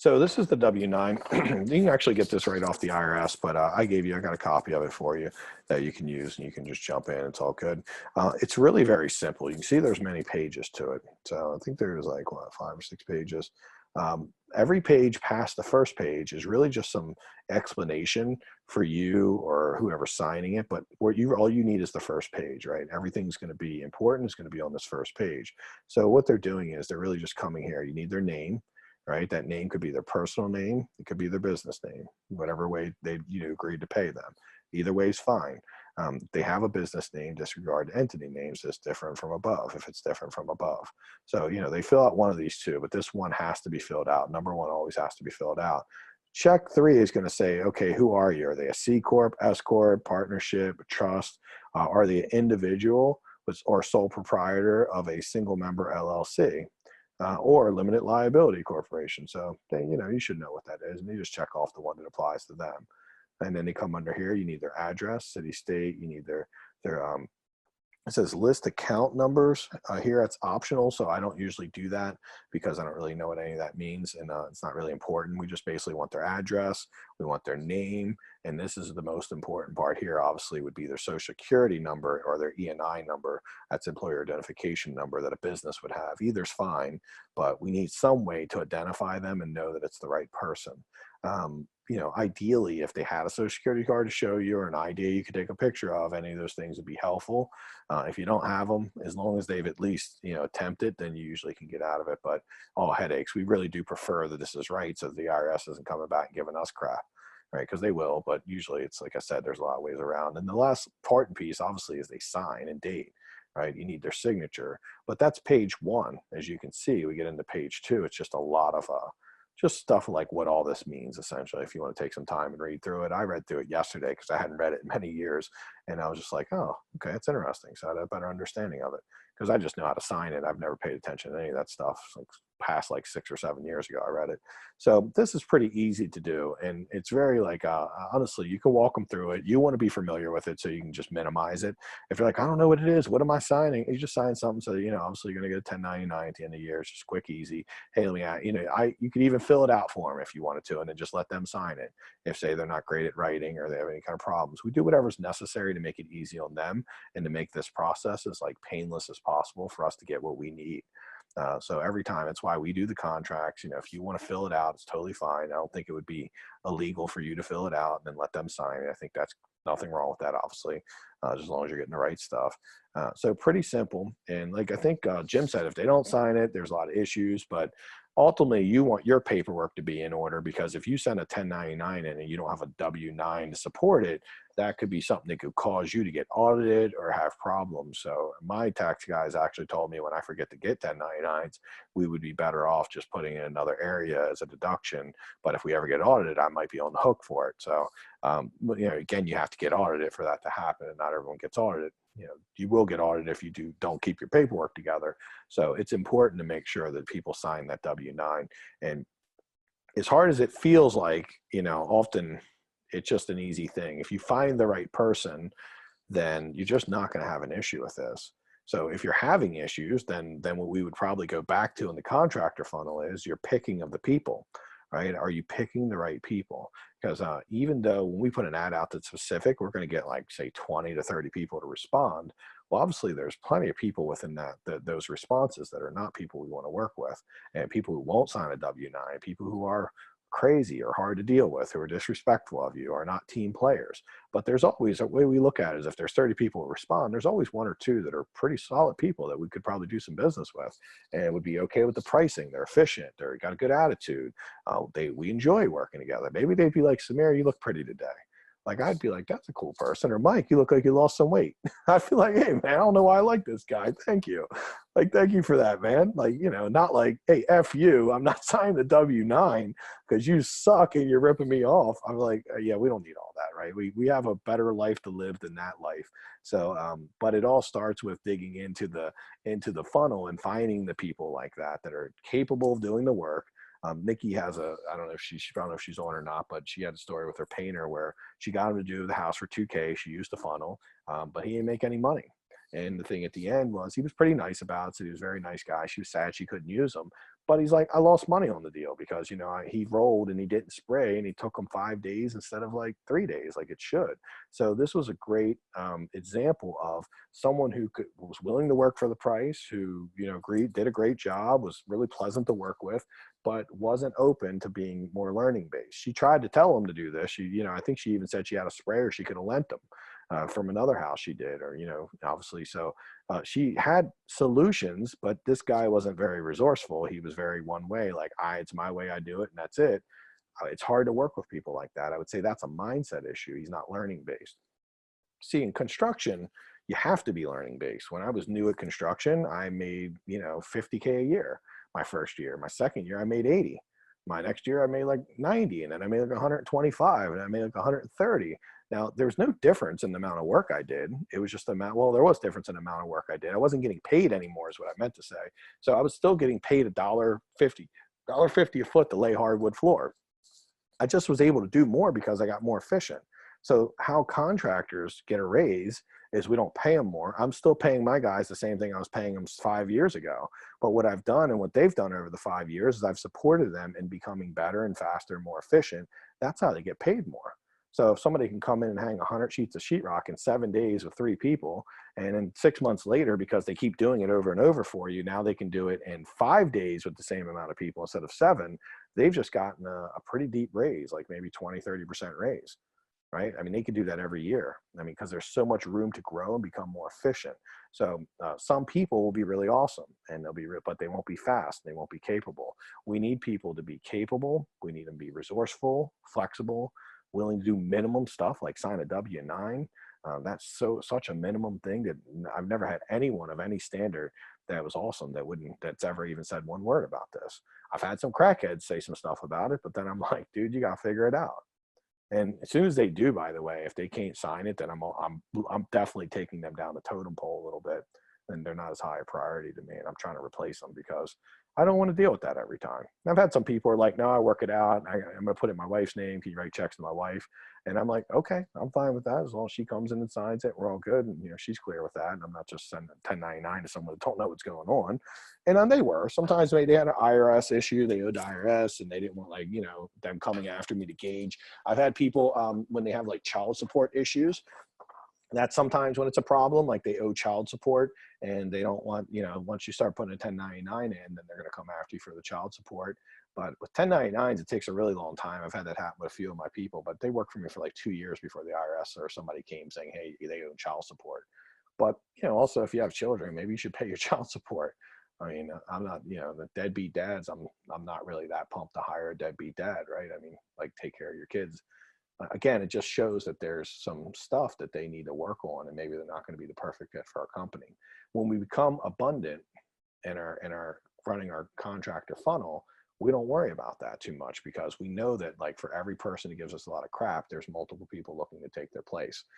So this is the W-9. You can actually get this right off the IRS, but I got a copy of it for you that you can use, and you can just jump in. It's all good. It's really very simple. You can see there's many pages to it. So I think there's like, what, 5 or 6 pages. Every page past the first page is really just some explanation for you or whoever's signing it. But all you need is the first page, right? Everything's going to be important. It's going to be on this first page. So what they're doing is they're really just coming here. You need their name. Right? That name could be their personal name. It could be their business name, whatever way they agreed to pay them. Either way is fine. They have a business name, disregard entity names that's different from above if it's different from above. So, they fill out one of these two, but this one has to be filled out. Number one always has to be filled out. Check 3 is going to say, okay, who are you? Are they a C Corp, S Corp, partnership, trust? Are they an individual or sole proprietor of a single member LLC? Or limited liability corporation. So you should know what that is, and you just check off the one that applies to them. And then they come under here. You need their address, city, state. You need their it says list account numbers here. It's optional, so I don't usually do that because I don't really know what any of that means, and it's not really important. We just basically want their address, we want their name, and this is the most important part here. Obviously, would be their social security number or their ENI number. That's employer identification number that a business would have. Either's fine, but we need some way to identify them and know that it's the right person. Ideally, if they had a social security card to show you or an ID you could take a picture of, any of those things would be helpful. If you don't have them, as long as they've at least, attempted, then you usually can get out of it. But all headaches, we really do prefer that this is right so the IRS isn't coming back and giving us crap, right? Because they will, but usually it's like I said, there's a lot of ways around. And the last part and piece, obviously, is they sign and date, right? You need their signature, but that's page 1. As you can see, we get into page 2. It's just a lot of just stuff like what all this means, essentially, if you want to take some time and read through it. I read through it yesterday because I hadn't read it in many years, and I was just like, oh, okay, it's interesting. So I had a better understanding of it because I just know how to sign it. I've never paid attention to any of that stuff. Like past like 6 or 7 years ago, I read it. So this is pretty easy to do, and it's very like honestly, you can walk them through it. You want to be familiar with it so you can just minimize it. If you're like, I don't know what it is, what am I signing? You just sign something so obviously you're gonna get a 1099 at the end of the year. It's just quick, easy. Hey, let me, you could even fill it out for them if you wanted to, and then just let them sign it. If say they're not great at writing or they have any kind of problems, we do whatever's necessary to make it easy on them and to make this process as like painless as possible for us to get what we need. So every time, that's why we do the contracts. If you want to fill it out, it's totally fine. I don't think it would be illegal for you to fill it out and then let them sign it. I think that's nothing wrong with that, obviously, as long as you're getting the right stuff. So pretty simple. And like I think Jim said, if they don't sign it, there's a lot of issues. But ultimately, you want your paperwork to be in order, because if you send a 1099 in and you don't have a W-9 to support it, that could be something that could cause you to get audited or have problems. So my tax guys actually told me when I forget to get 1099s, we would be better off just putting in another area as a deduction. But if we ever get audited, I might be on the hook for it. So, again, you have to get audited for that to happen, and not everyone gets audited. You will get audited if you don't keep your paperwork together. So it's important to make sure that people sign that W-9. And as hard as it feels like, often it's just an easy thing. If you find the right person, then you're just not going to have an issue with this. So if you're having issues, then what we would probably go back to in the contractor funnel is your picking of the people, right? Are you picking the right people? Because even though when we put an ad out that's specific, we're going to get like, say, 20 to 30 people to respond. Well, obviously, there's plenty of people within those responses that are not people we want to work with, and people who won't sign a W-9, people who are crazy or hard to deal with, who are disrespectful of you, are not team players. But there's always a way we look at it is if there's 30 people who respond, there's always 1 or 2 that are pretty solid people that we could probably do some business with and would be okay with the pricing. They're efficient. They're got a good attitude. We enjoy working together. Maybe they'd be like, Samir, you look pretty today. Like, I'd be like, that's a cool person. Or Mike, you look like you lost some weight. I feel like, hey, man, I don't know why I like this guy. Thank you. Like, thank you for that, man. Like, not like, hey, F you. I'm not signing the W-9 because you suck and you're ripping me off. I'm like, yeah, we don't need all that, right? We have a better life to live than that life. So, but it all starts with digging into the funnel and finding the people like that are capable of doing the work. Nikki has I don't know if she's on or not, but she had a story with her painter where she got him to do the house for $2K. She used the funnel, but he didn't make any money. And the thing at the end was he was pretty nice about it. So he was a very nice guy. She was sad she couldn't use him, But he's like, I lost money on the deal because, he rolled and he didn't spray and he took them 5 days instead of like 3 days, like it should. So this was a great example of someone who was willing to work for the price, who, agreed, did a great job, was really pleasant to work with, but wasn't open to being more learning based. She tried to tell him to do this. I think she even said she had a sprayer she could have lent him from another house she did, or, obviously. So she had solutions, but this guy wasn't very resourceful. He was very one way, like, it's my way, I do it, and that's it. It's hard to work with people like that. I would say that's a mindset issue. He's not learning based. See, in construction, you have to be learning based. When I was new at construction, I made, 50K a year my first year. My second year, I made 80. My next year, I made like 90, and then I made like 125, and I made like 130. Now, there's no difference in the amount of work I did. It was just the amount, well, there was difference in the amount of work I did. I wasn't getting paid anymore, is what I meant to say. So I was still getting paid $1.50 a foot to lay hardwood floor. I just was able to do more because I got more efficient. So how contractors get a raise is we don't pay them more. I'm still paying my guys the same thing I was paying them 5 years ago. But what I've done and what they've done over the 5 years is I've supported them in becoming better and faster and more efficient. That's how they get paid more. So if somebody can come in and hang 100 sheets of sheetrock in 7 days with 3 people, and then 6 months later, because they keep doing it over and over for you, now they can do it in 5 days with the same amount of people instead of 7, they've just gotten a pretty deep raise, like maybe 20, 30% raise, right? I mean, they could do that every year. I mean, because there's so much room to grow and become more efficient. So some people will be really awesome and but they won't be fast. They won't be capable. We need people to be capable. We need them to be resourceful, flexible, willing to do minimum stuff like sign a W-9. That's such a minimum thing that I've never had anyone of any standard that was awesome that's ever even said one word about this. I've had some crackheads say some stuff about it, but then I'm like, dude, you got to figure it out. And as soon as they do, by the way, if they can't sign it, then I'm definitely taking them down the totem pole a little bit, and they're not as high a priority to me. And I'm trying to replace them because I don't want to deal with that every time. And I've had some people are like, no, I work it out. I'm going to put it in my wife's name. Can you write checks to my wife? And I'm like, okay, I'm fine with that. As long as she comes in and signs it, we're all good. And, she's clear with that. And I'm not just sending 1099 to someone that don't know what's going on. And they were. Sometimes they had an IRS issue. They owed the IRS and they didn't want, like, them coming after me to gauge. I've had people when they have like child support issues, that's sometimes when it's a problem, like they owe child support and they don't want, once you start putting a 1099 in, then they're going to come after you for the child support. But with 1099s, it takes a really long time. I've had that happen with a few of my people, but they worked for me for like 2 years before the IRS or somebody came saying, hey, they owe child support. But, also if you have children, maybe you should pay your child support. I mean, I'm not, the deadbeat dads, I'm not really that pumped to hire a deadbeat dad, right? I mean, like, take care of your kids. Again, it just shows that there's some stuff that they need to work on, and maybe they're not going to be the perfect fit for our company. When we become abundant and are running our contractor funnel, we don't worry about that too much because we know that, like, for every person who gives us a lot of crap, there's multiple people looking to take their place.